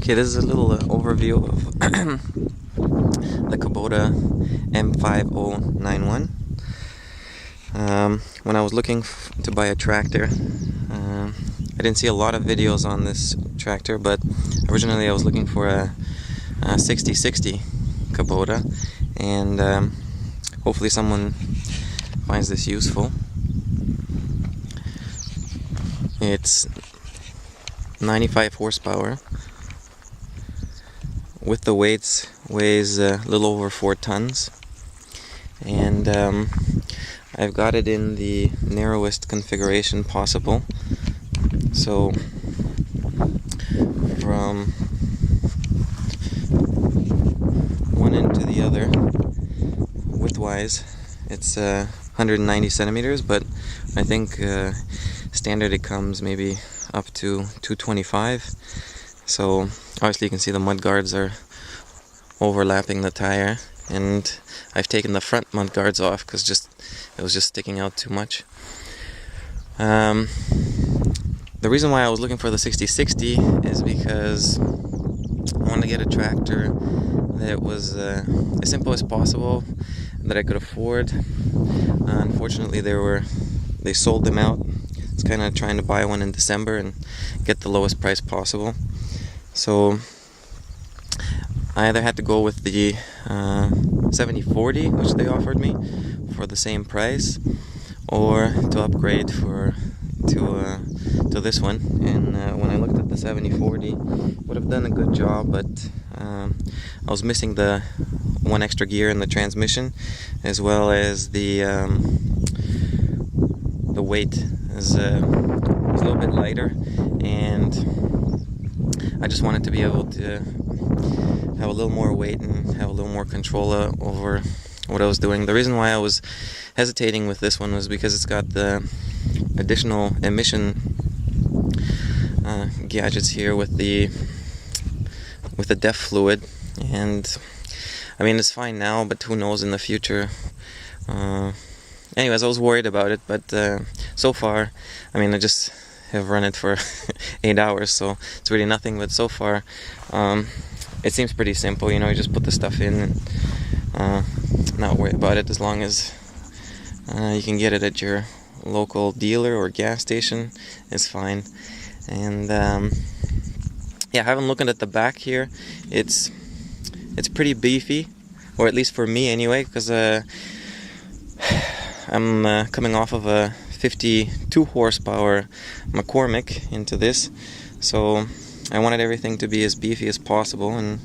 Okay, this is a little overview of the Kubota M5091. When I was looking to buy a tractor, I didn't see a lot of videos on this tractor, but originally I was looking for a 6060 Kubota, and hopefully someone finds this useful. It's 95 horsepower. With the weights, weighs a little over 4 tons, and I've got it in the narrowest configuration possible. So from one end to the other, widthwise, it's 190 centimeters, but I think standard it comes maybe up to 225. So obviously you can see the mud guards are overlapping the tire, and I've taken the front mud guards off because it was just sticking out too much. The reason why I was looking for the 6060 is because I wanted to get a tractor that was as simple as possible, that I could afford. Unfortunately they sold them out. It's kind of trying to buy one in December and get the lowest price possible. So I either had to go with the 7040, which they offered me for the same price, or to upgrade to this one. And when I looked at the 7040, would have done a good job, but I was missing the one extra gear in the transmission, as well as the weight is a little bit lighter, and I just wanted to be able to have a little more weight and have a little more control over what I was doing. The reason why I was hesitating with this one was because it's got the additional emission gadgets here with the DEF fluid, and I mean, it's fine now, but who knows in the future. Anyways, I was worried about it, but so far, I mean, I just have run it for 8 hours, so it's really nothing. But so far, it seems pretty simple. You know, you just put the stuff in and not worry about it, as long as you can get it at your local dealer or gas station is fine. And yeah, having looked at the back here, it's pretty beefy, or at least for me anyway, because I'm coming off of a 52 horsepower McCormick into this, so I wanted everything to be as beefy as possible. And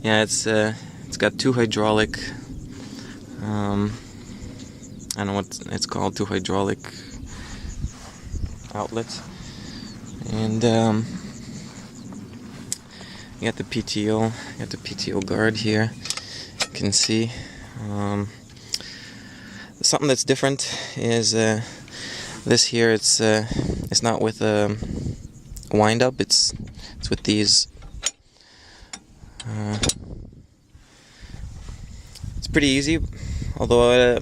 yeah, it's got two hydraulic, I don't know what it's called, two hydraulic outlets, and you got the PTO guard here. You can see something that's different is this here. It's not with a wind up. It's with these. It's pretty easy, although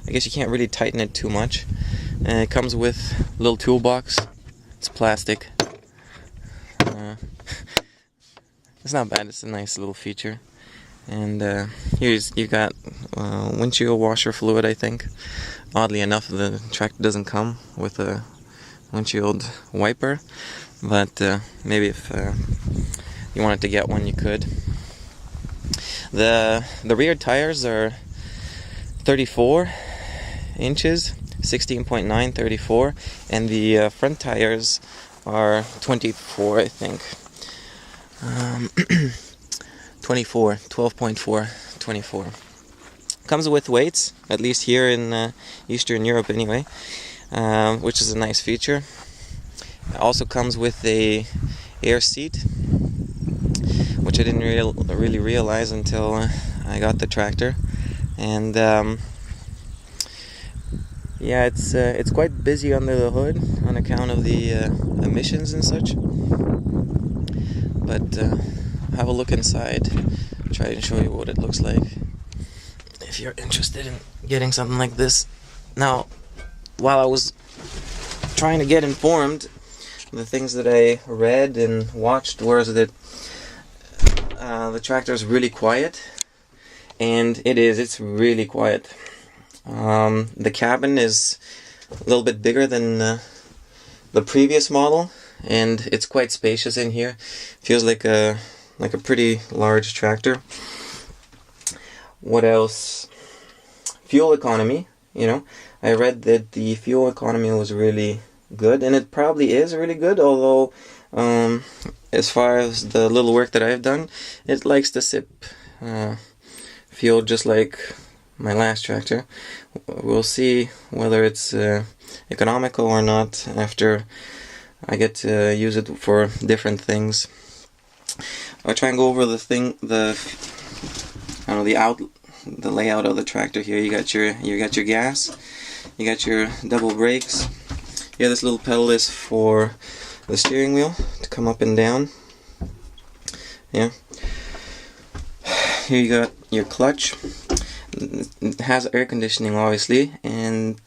I guess you can't really tighten it too much. And it comes with a little toolbox. It's plastic. It's not bad. It's a nice little feature. And here's you got windshield washer fluid, I think. Oddly enough, the tractor doesn't come with a windshield wiper, but maybe if you wanted to get one, you could. The rear tires are 34 inches, 16.9, 34, and the front tires are 24, I think. 24, 12.4, 24. Comes with weights, at least here in Eastern Europe anyway, which is a nice feature. It also comes with a air seat, which I didn't really realize until I got the tractor. And yeah, it's quite busy under the hood on account of the emissions and such. But have a look inside, try and show you what it looks like if you're interested in getting something like this. Now, while I was trying to get informed. The things that I read and watched was that the tractor is really quiet, and it's really quiet. The cabin is a little bit bigger than the previous model, and it's quite spacious in here. Feels like a pretty large tractor. What else? Fuel economy. You know, I read that the fuel economy was really good, and it probably is really good, although as far as the little work that I've done, it likes to sip fuel just like my last tractor. We'll see whether it's economical or not after I get to use it for different things. I'll try and go over the layout of the tractor here. You got your gas, you got your double brakes. Yeah, this little pedal is for the steering wheel to come up and down. Yeah. Here you got your clutch. It has air conditioning, obviously, and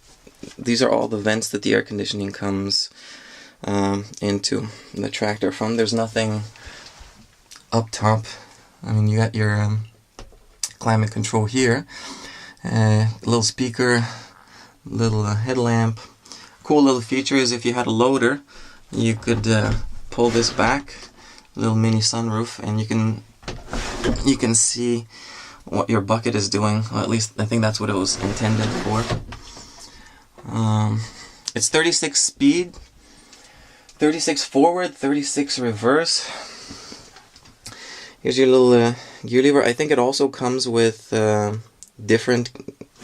these are all the vents that the air conditioning comes into the tractor from. There's nothing up top. I mean, you got your climate control here, little speaker, little headlamp. Cool little feature is if you had a loader, you could pull this back, little mini sunroof, and you can see what your bucket is doing. Well, at least I think that's what it was intended for. It's 36 speed, 36 forward, 36 reverse. Here's your little gear lever. I think it also comes with different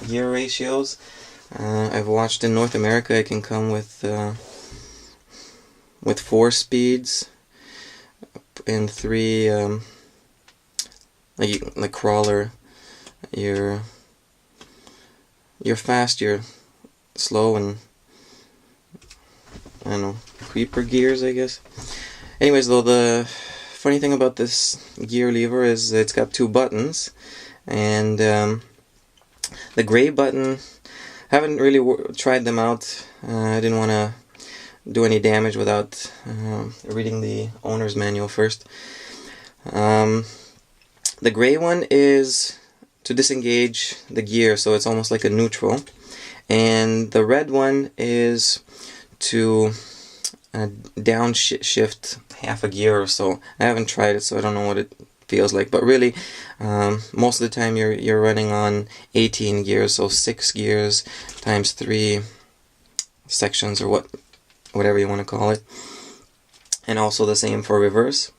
gear ratios. I've watched in North America it can come with 4 speeds and 3 like crawler. You're fast, you're slow, and I don't know, creeper gears, I guess. Anyways, though, the funny thing about this gear lever is it's got 2 buttons, and the gray button, haven't really tried them out. I didn't want to do any damage without reading the owner's manual first. The gray one is to disengage the gear, so it's almost like a neutral, and the red one is to downshift half a gear or so. I haven't tried it, so I don't know what it feels like, but really most of the time you're running on 18 gears, so 6 gears times 3 sections, or whatever you want to call it, and also the same for reverse.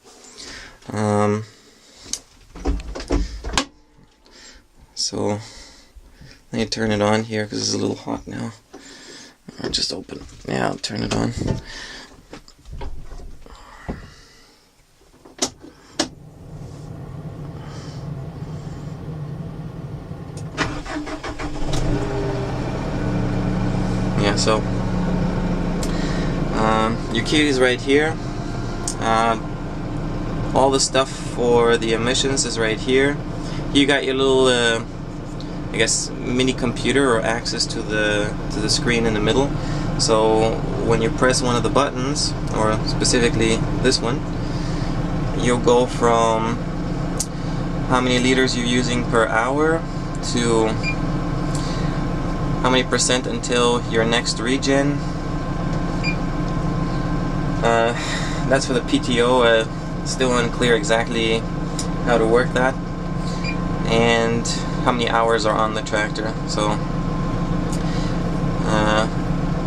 So let me turn it on here because it's a little hot now. Or just open. Yeah, I'll turn it on. Yeah, so your key is right here. All the stuff for the emissions is right here. You got your little, I guess, mini computer or access to the screen in the middle. So when you press one of the buttons, or specifically this one, you'll go from how many liters you're using per hour to how many percent until your next regen. That's for the PTO. Still unclear exactly how to work that, and how many hours are on the tractor. So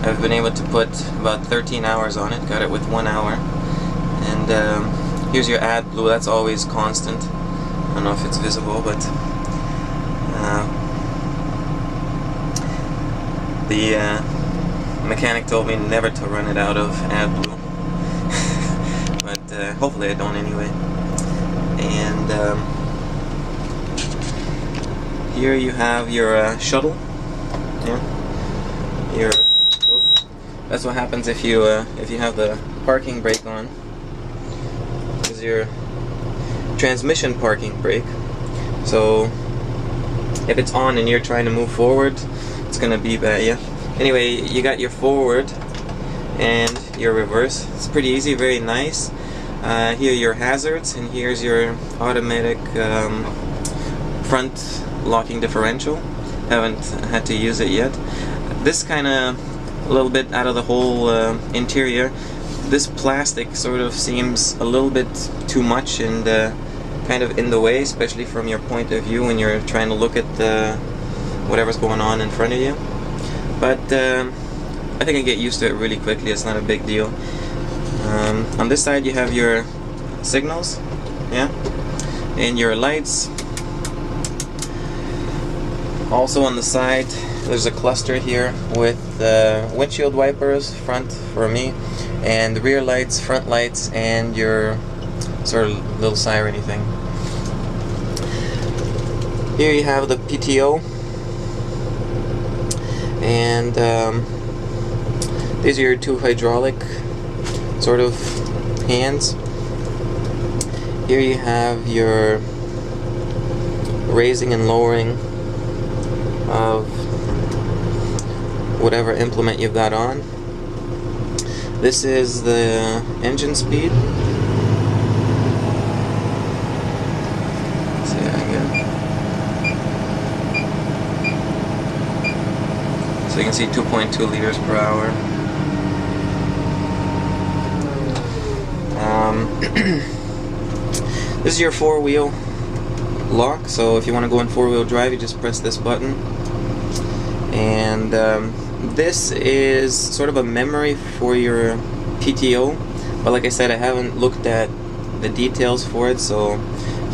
I've been able to put about 13 hours on it, got it with 1 hour. And here's your AdBlue, that's always constant. I don't know if it's visible, but the mechanic told me never to run it out of AdBlue. But hopefully I don't anyway. And here you have your shuttle. Yeah. That's what happens if you have the parking brake on. This is your transmission parking brake. So if it's on and you're trying to move forward, it's gonna beep at you. Anyway, you got your forward, and your reverse. It's pretty easy, very nice. Here are your hazards, and here's your automatic front locking differential. Haven't had to use it yet. This kind of a little bit out of the whole interior. This plastic sort of seems a little bit too much and kind of in the way, especially from your point of view when you're trying to look at whatever's going on in front of you. But I think I get used to it really quickly. It's not a big deal. On this side you have your signals, yeah, and your lights. Also on the side there's a cluster here with windshield wipers, front for me, and rear lights, front lights, and your sort of little siren thing. Here you have the PTO, and these are your two hydraulic sort of hands. Here you have your raising and lowering of whatever implement you've got on. This is the engine speed. Let's see, so you can see 2.2 liters per hour. This is your four-wheel lock, so if you want to go in four-wheel drive, you just press this button. And this is sort of a memory for your PTO, but like I said, I haven't looked at the details for it, so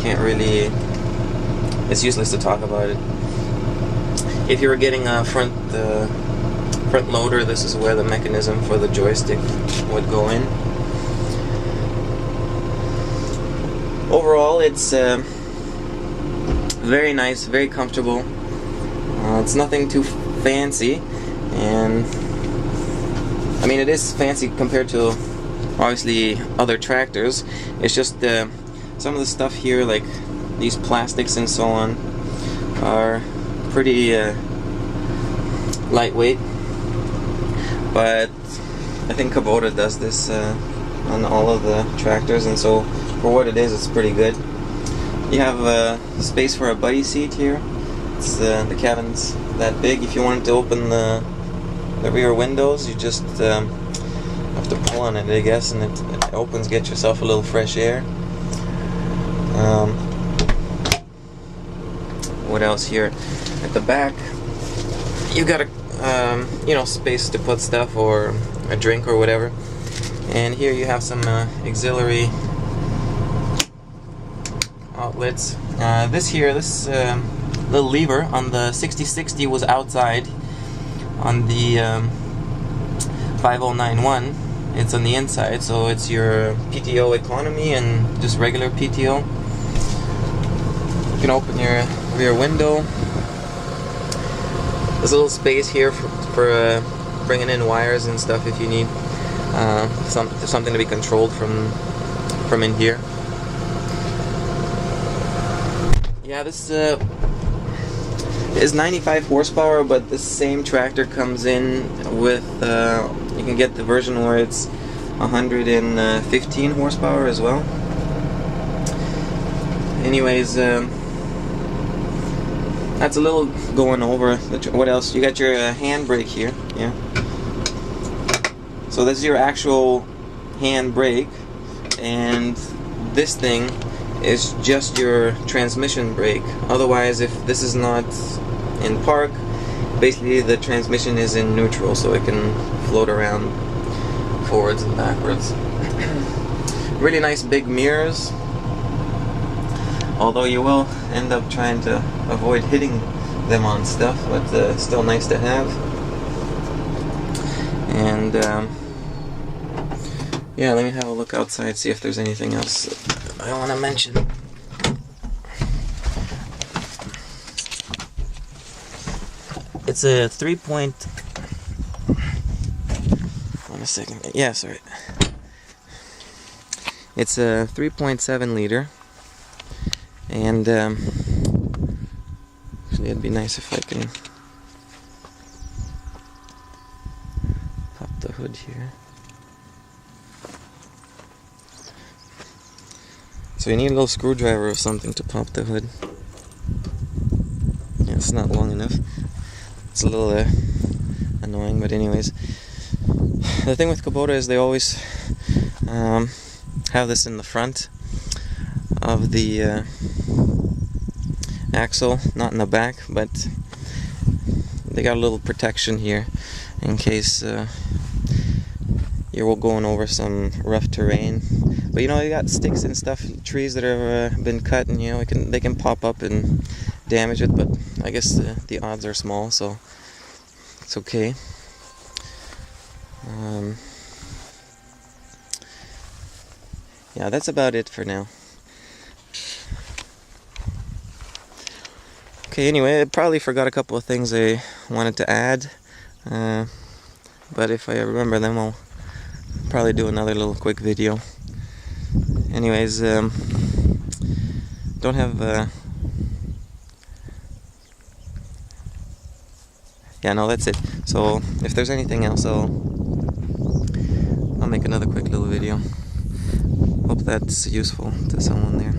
can't really, it's useless to talk about it. If you were getting a front loader, this is where the mechanism for the joystick would go in. Overall, it's very nice, very comfortable. It's nothing too fancy, and I mean, it is fancy compared to obviously other tractors. It's just some of the stuff here, like these plastics and so on, are pretty lightweight, but I think Kubota does this on all of the tractors, and so for what it is, it's pretty good. You have space for a buddy seat here. It's the cabin's that big. If you wanted to open the rear windows, you just have to pull on it, I guess, and it opens. Get yourself a little fresh air. What else here? At the back, you got a space to put stuff or a drink or whatever. And here you have some auxiliary outlets. This little lever on the 6060 was outside. On the 5091, it's on the inside, so it's your PTO economy and just regular PTO. You can open your rear window. There's a little space here for bringing in wires and stuff if you need something to be controlled from in here. Yeah, this is 95 horsepower, but the same tractor comes in with, you can get the version where it's 115 horsepower as well. Anyways, that's a little going over. What else? You got your handbrake here, yeah. So this is your actual handbrake, and this thing is just your transmission brake. Otherwise, if this is not in park, basically the transmission is in neutral, so it can float around forwards and backwards. Really nice big mirrors, although you will end up trying to avoid hitting them on stuff, but still nice to have. And yeah, let me have a look outside, see if there's anything else I want to mention. It's a 3 point... Wait a second. Yeah, sorry. It's a 3.7 liter, and actually it'd be nice if I can pop the hood here. So you need a little screwdriver or something to pop the hood. Yeah, it's not long enough. It's a little annoying, but anyways. The thing with Kubota is they always have this in the front of the axle, not in the back, but they got a little protection here in case you're going over some rough terrain. But you know, you got sticks and stuff, trees that have been cut, and you know, they can pop up and damage it. But I guess the odds are small, so it's okay. Yeah, that's about it for now. Okay, anyway, I probably forgot a couple of things I wanted to add, but if I remember them, I'll probably do another little quick video. Anyways, don't have yeah, no, that's it. So if there's anything else, I'll make another quick little video. Hope that's useful to someone there.